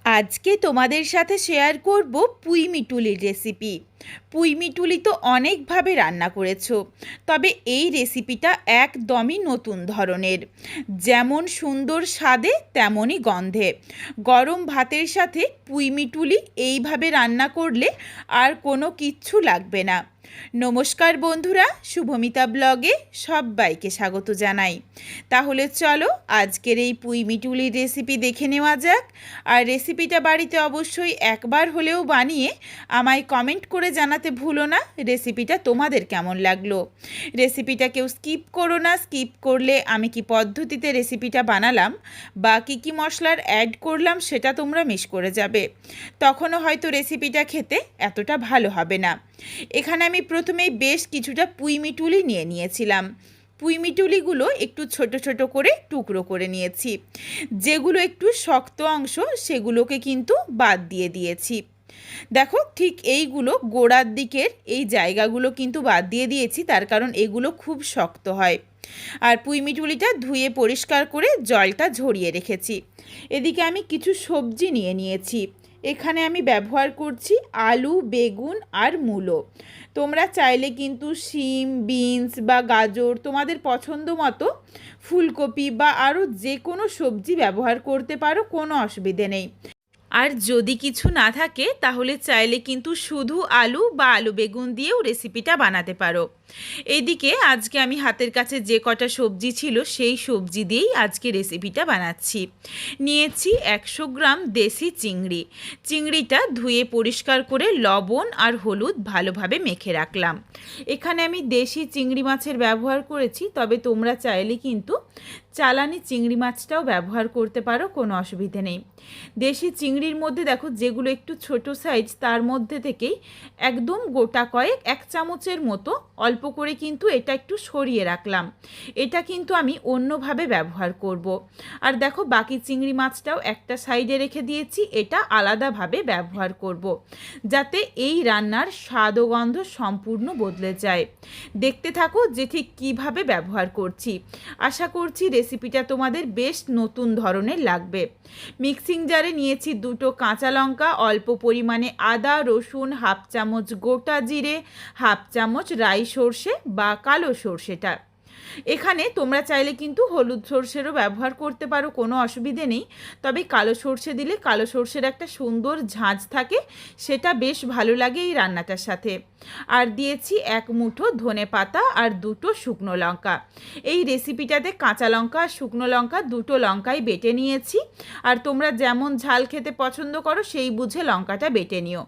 আজকে তোমাদের সাথে শেয়ার করব পুঁই মিটুলির রেসিপি। পুঁই মিটুলি তো অনেকভাবে রান্না করেছো, তবে এই রেসিপিটা একদমই নতুন ধরনের। যেমন সুন্দর স্বাদে তেমনই গন্ধে। গরম ভাতের সাথে পুঁই মিটুলি এইভাবে রান্না করলে আর কোনো কিচ্ছু লাগবে না। নমস্কার বন্ধুরা, শুভমিতা ব্লগে সবাইকে স্বাগত জানাই। তাহলে চলো আজকের এই পুঁই মিটুলির রেসিপি দেখে নেওয়া যাক। আর রেসিপিটা বাড়িতে অবশ্যই একবার হলেও বানিয়ে আমায় কমেন্ট করে জানাতে ভুলো না রেসিপিটা তোমাদের কেমন লাগলো। রেসিপিটা কেউ স্কিপ করো না, স্কিপ করলে আমি কি পদ্ধতিতে রেসিপিটা বানালাম বা কী মশলার অ্যাড করলাম সেটা তোমরা মিস করে যাবে, তখনও হয়তো রেসিপিটা খেতে এতটা ভালো হবে না। এখানে আমি প্রথমেই বেশ কিছুটা পুঁই মিটুলি নিয়ে নিয়েছিলাম। পুঁই মিটুলিগুলো একটু ছোট ছোট করে টুকরো করে নিয়েছি। যেগুলো একটু শক্ত অংশ সেগুলোকে কিন্তু বাদ দিয়ে দিয়েছি। দেখো, ঠিক এইগুলো গোড়ার দিকের এই জায়গাগুলো কিন্তু বাদ দিয়ে দিয়েছি, তার কারণ এগুলো খুব শক্ত হয়। আর পুঁই মিটুলিটা ধুয়ে পরিষ্কার করে জলটা ঝরিয়ে রেখেছি। এদিকে আমি কিছু সবজি নিয়ে নিয়েছি। এখানে আমি ব্যবহার করছি আলু, বেগুন আর মূলো। তোমরা চাইলে কিন্তু শিম, বিনস বা গাজর তোমাদের পছন্দ মতো ফুলকপি বা আরও যে কোনো সবজি ব্যবহার করতে পারো, কোনো অসুবিধে নেই। আর যদি কিছু না থাকে তাহলে চাইলে কিন্তু শুধু আলু বা আলু বেগুন দিয়েও রেসিপিটা বানাতে পারো। এইদিকে আজকে আমি হাতের কাছে যে কটা সবজি ছিল সেই সবজি দিয়েই আজকে রেসিপিটা বানাচ্ছি। নিয়েছি 100 গ্রাম দেশি চিংড়ি। চিংড়িটা ধুয়ে পরিষ্কার করে লবণ আর হলুদ ভালোভাবে মেখে রাখলাম। এখানে আমি দেশি চিংড়ি মাছের ব্যবহার করেছি, তবে তোমরা চাইলে কিন্তু চালানি চিংড়ি মাছটাও ব্যবহার করতে পারো, কোনো অসুবিধে নেই। দেশি চিংড়ির মধ্যে দেখো যেগুলো একটু ছোট সাইজ, তার মধ্যে থেকেই একদম গোটা কয়েক 1 চামচের মতো অল্প করে কিন্তু এটা একটু সরিয়ে রাখলাম। এটা কিন্তু আমি অন্যভাবে ব্যবহার করব। আর দেখো বাকি চিংড়ি মাছটাও একটা সাইডে রেখে দিয়েছি, এটা আলাদাভাবে ব্যবহার করব, যাতে এই রান্নার স্বাদ ও গন্ধ সম্পূর্ণ বদলে যায়। দেখতে থাকো যে ঠিক কীভাবে ব্যবহার করছি। আশা করছি রেসিপিটা তোমাদের বেশ নতুন ধরনের লাগবে। মিক্সিং জারে নিয়েছি 2টো কাঁচা লঙ্কা, অল্প পরিমাণে আদা রসুন, 1/2 চামচ গোটা জিরে, 1/2 চামচ রাই সর্ষে বা কালো সর্ষেটা। এখানে তোমরা চাইলে কিন্তু হলুদ সর্ষেরও ব্যবহার করতে পারো, কোনো অসুবিধে নেই। তবে কালো সর্ষে দিলে কালো সর্ষের একটা সুন্দর ঝাঁঝ থাকে, সেটা বেশ ভালো লাগে এই রান্নাটার সাথে। আর দিয়েছি 1 মুঠো ধনে পাতা আর 2টো শুকনো লঙ্কা। এই রেসিপিটাতে কাঁচা লঙ্কা আর শুকনো লঙ্কা 2টো লঙ্কাই বেটে নিয়েছি। আর তোমরা যেমন ঝাল খেতে পছন্দ করো সেই বুঝে লঙ্কাটা বেটে নিও।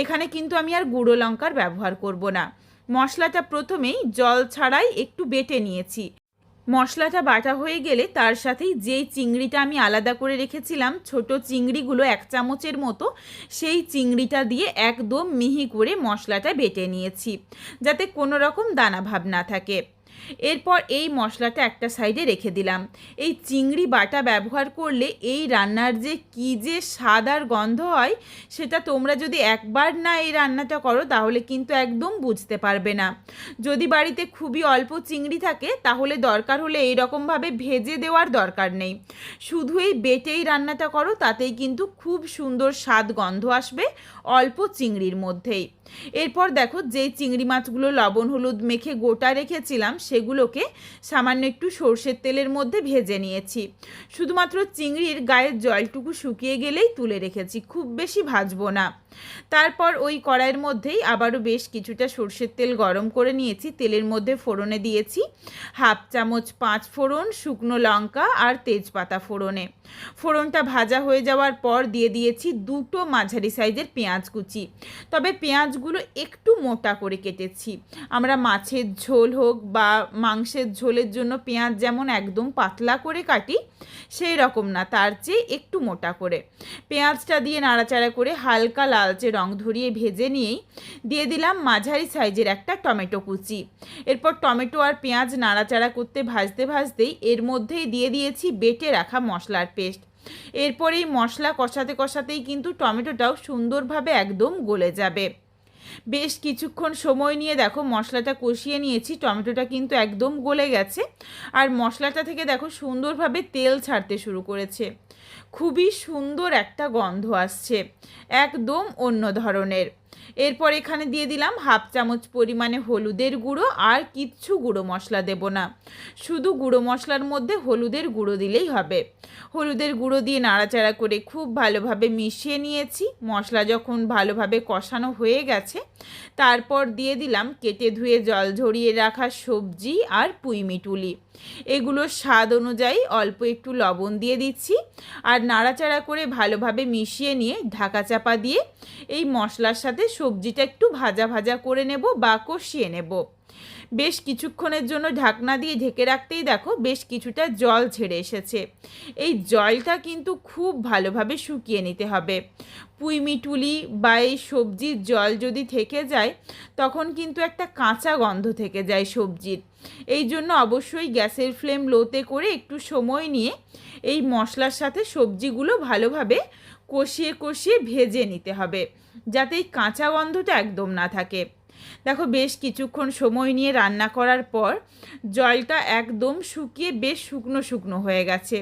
এখানে কিন্তু আমি আর গুঁড়ো লঙ্কার ব্যবহার করব না। মশলাটা প্রথমেই জল ছাড়াই একটু বেটে নিয়েছি। মশলাটা বাটা হয়ে গেলে তার সাথেই যেই চিংড়িটা আমি আলাদা করে রেখেছিলাম, ছোট চিংড়িগুলো 1 চামচের মতো, সেই চিংড়িটা দিয়ে একদম মিহি করে মশলাটা বেটে নিয়েছি, যাতে কোনো রকম দানা ভাব না থাকে। এরপর এই মশলাটা একটা সাইডে রেখে দিলাম। এই চিংড়ি বাটা ব্যবহার করলে এই রান্নার যে কী যে স্বাদ আর গন্ধ হয়, সেটা তোমরা যদি একবার না এই রান্নাটা করো তাহলে কিন্তু একদম বুঝতে পারবে না। যদি বাড়িতে খুবই অল্প চিংড়ি থাকে তাহলে দরকার হলে এই রকমভাবে ভেজে দেওয়ার দরকার নেই, শুধু এই বেটেই রান্নাটা করো, তাতেই কিন্তু খুব সুন্দর স্বাদ গন্ধ আসবে অল্প চিংড়ির মধ্যেই। এরপর দেখো যেই চিংড়ি মাছগুলো লবণ হলুদ মেখে গোটা রেখেছিলাম সেগুলোকে সামান্য একটু সর্ষের তেলের মধ্যে ভেজে নিয়েছি। শুধুমাত্র চিংড়ির গায়ের জলটুকু শুকিয়ে গেলেই তুলে রেখেছি, খুব বেশি ভাজবো না। তারপর ওই কড়াইয়ের মধ্যেই আবারও বেশ কিছুটা সর্ষের তেল গরম করে নিয়েছি। তেলের মধ্যে ফোড়নে দিয়েছি 1/2 চামচ 5 ফোড়ন, শুকনো লঙ্কা আর তেজপাতা ফোড়নে। ফোড়নটা ভাজা হয়ে যাওয়ার পর দিয়ে দিয়েছি 2টো মাঝারি সাইজের পেঁয়াজ কুচি। তবে পেঁয়াজগুলো একটু মোটা করে কেটেছি। আমরা মাছের ঝোল হোক বা মাংসের ঝোলের জন্য পেঁয়াজ যেমন একদম পাতলা করে কাটি, সেই রকম না, তার চেয়ে একটু মোটা করে। পেঁয়াজটা দিয়ে নাড়াচাড়া করে হালকা লালচে রং ধরিয়ে ভেজে নিয়েই দিয়ে দিলাম মাঝারি সাইজের একটা টমেটো কুচি। এরপর টমেটো আর পেঁয়াজ নাড়াচাড়া করতে ভাজতে ভাজতেই এর মধ্যেই দিয়ে দিয়েছি বেটে রাখা মশলার পেস্ট। এরপর এই মশলা কষাতে কষাতেই কিন্তু টমেটোটাও সুন্দরভাবে একদম গলে যাবে। বেশ কিছুক্ষণ সময় নিয়ে দেখো মশলাটা কষিয়ে নিয়েছি। টমেটোটা কিন্তু একদম গলে গেছে আর মশলাটা থেকে দেখো সুন্দরভাবে তেল ছাড়তে শুরু করেছে। খুবই সুন্দর একটা গন্ধ আসছে, একদম অন্য ধরনের। এরপর এখানে দিয়ে দিলাম 1/2 চামচ পরিমাণে হলুদের গুঁড়ো, আর কিচ্ছু গুঁড়ো মশলা দেব না, শুধু গুঁড়ো মশলার মধ্যে হলুদের গুঁড়ো দিলেই হবে। হলুদের গুঁড়ো দিয়ে নাড়াচাড়া করে খুব ভালোভাবে মিশিয়ে নিয়েছি। মশলা যখন ভালোভাবে কষানো হয়ে গেছে তারপর দিয়ে দিলাম কেটে ধুয়ে জল ঝরিয়ে রাখা সবজি আর পুঁইমিটুলি। এগুলোর স্বাদ অনুযায়ী অল্প একটু লবণ দিয়ে দিচ্ছি আর নাড়াচাড়া করে ভালোভাবে মিশিয়ে নিয়ে ঢাকা চাপা দিয়ে এই মশলার সাথে সবজিটা একটু ভাজা ভাজা করে নেব বা কষিয়ে নেব। বেশ কিছুক্ষণের জন্য ঢাকনা দিয়ে ঢেকে রাখতেই দেখো বেশ কিছুটা জল ছেড়ে এসেছে। এই জলটা কিন্তু খুব ভালোভাবে শুকিয়ে নিতে হবে। পুঁইমিটুলি বা এই সবজির জল যদি থেকে যায় তখন কিন্তু একটা কাঁচা গন্ধ থেকে যায় সবজির। এই জন্য অবশ্যই গ্যাসের ফ্লেম লোতে করে একটু সময় নিয়ে এই মশলার সাথে সবজিগুলো ভালোভাবে কষিয়ে কষিয়ে ভেজে নিতে হবে, যাতে এই কাঁচা গন্ধটা একদম না থাকে। দেখো বেশ কিছুক্ষণ সময় নিয়ে রান্না করার পর জলটা একদম শুকিয়ে বেশ শুকনো শুকনো হয়ে গেছে।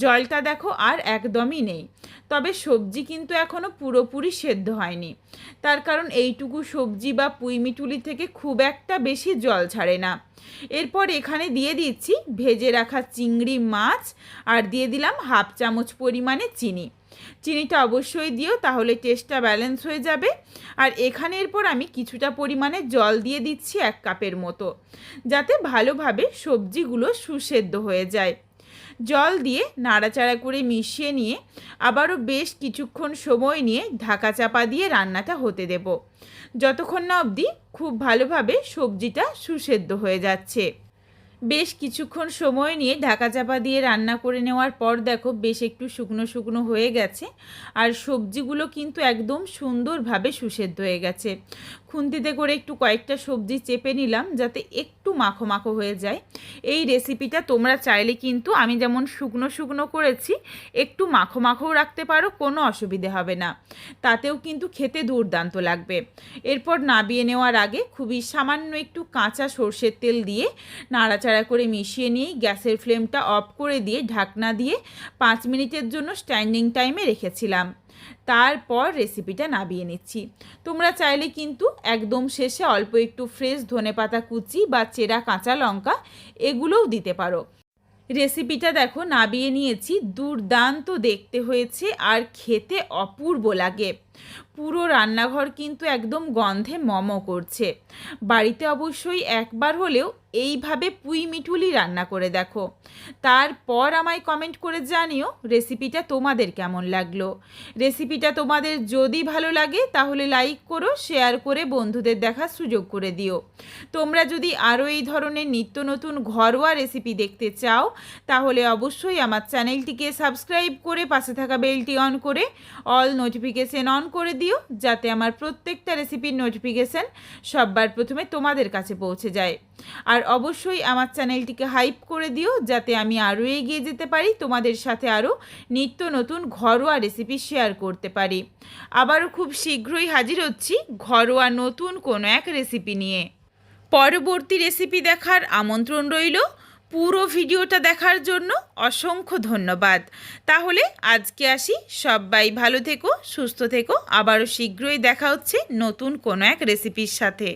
জলটা দেখো আর একদমই নেই। তবে সবজি কিন্তু এখনও পুরোপুরি সেদ্ধ হয়নি, তার কারণ এইটুকু সবজি বা পুঁইমিটুলি থেকে খুব একটা বেশি জল ছাড়ে না। এরপর এখানে দিয়ে দিচ্ছি ভেজে রাখা চিংড়ি মাছ আর দিয়ে দিলাম 1/2 চামচ পরিমাণে চিনি। চিনিটা অবশ্যই দিও, তাহলে টেস্টটা ব্যালেন্স হয়ে যাবে। আর এখানে এরপর আমি কিছুটা পরিমাণে জল দিয়ে দিচ্ছি 1 কাপের মতো, যাতে ভালোভাবে সবজিগুলো সুসেদ্ধ হয়ে যায়। জল দিয়ে নাড়াচাড়া করে মিশিয়ে নিয়ে আবারও বেশ কিছুক্ষণ সময় নিয়ে ঢাকা চাপা দিয়ে রান্নাটা হতে দেব, যতক্ষণ না অবধি খুব ভালোভাবে সবজিটা সুসেদ্ধ হয়ে যাচ্ছে। বেশ কিছুক্ষণ সময় নিয়ে ঢাকা চাপা দিয়ে রান্না করে নেওয়ার পর দেখো বেশ একটু শুকনো শুকনো হয়ে গেছে আর সবজিগুলো কিন্তু একদম সুন্দরভাবে সুসেদ্ধ হয়ে গেছে। খুন্তিতে করে একটু কয়েকটা সবজি চেপে নিলাম যাতে একটু মাখো মাখো হয়ে যায়। এই রেসিপিটা তোমরা চাইলে কিন্তু আমি যেমন শুকনো শুকনো করেছি একটু মাখো মাখোও রাখতে পারো, কোনো অসুবিধে হবে না, তাতেও কিন্তু খেতে দুর্দান্ত লাগবে। এরপর নাবিয়ে নেওয়ার আগে খুবই সামান্য একটু কাঁচা সর্ষের তেল দিয়ে নাড়াচাড়া করে মিশিয়ে নিয়ে গ্যাসের ফ্লেমটা অফ করে দিয়ে ঢাকনা দিয়ে 5 মিনিটের জন্য স্ট্যান্ডিং টাইমে রেখেছিলাম। তারপর রেসিপিটা নাবিয়ে নিচ্ছি। তোমরা চাইলে কিন্তু একদম শেষে অল্প একটু ফ্রেশ ধনেপাতা কুচি বা চেরা কাঁচা লঙ্কা এগুলোও দিতে পারো। রেসিপিটা দেখো নাবিয়ে নিয়েছি, দুর্দান্ত দেখতে হয়েছে আর খেতে অপূর্ব লাগে। পুরো রান্নাঘর কিন্তু একদম গন্ধে মম করছে। বাড়িতে অবশ্যই একবার হলেও এইভাবে পুঁইমিটুলি রান্না করে দেখো, তারপর আমায় কমেন্ট করে জানিও রেসিপিটা তোমাদের কেমন লাগলো। রেসিপিটা তোমাদের যদি ভালো লাগে তাহলে লাইক করো, শেয়ার করে বন্ধুদের দেখার সুযোগ করে দিও। তোমরা যদি আরও এই ধরনের নিত্য নতুন ঘরোয়া রেসিপি দেখতে চাও তাহলে অবশ্যই আমার চ্যানেলটিকে সাবস্ক্রাইব করে পাশে থাকা বেলটি অন করে অল নোটিফিকেশন অন করে দিও, যাতে আমার প্রত্যেকটা রেসিপির নোটিফিকেশান সবার প্রথমে তোমাদের কাছে পৌঁছে যায়। আর অবশ্যই আমার চ্যানেলটিকে হাইপ করে দিও, যাতে আমি আরও এগিয়ে যেতে পারি, তোমাদের সাথে আরও নিত্য নতুন ঘরোয়া রেসিপি শেয়ার করতে পারি। আবারও খুব শীঘ্রই হাজির হচ্ছি ঘরোয়া নতুন কোনো এক রেসিপি নিয়ে। পরবর্তী রেসিপি দেখার আমন্ত্রণ রইল। পুরো ভিডিওটা দেখার জন্য অসংখ্য ধন্যবাদ। তাহলে আজকে আসি, সবাই ভালো থেকো, সুস্থ থেকো। আবারও শীঘ্রই দেখা হচ্ছে নতুন কোনো এক রেসিপির সাথে।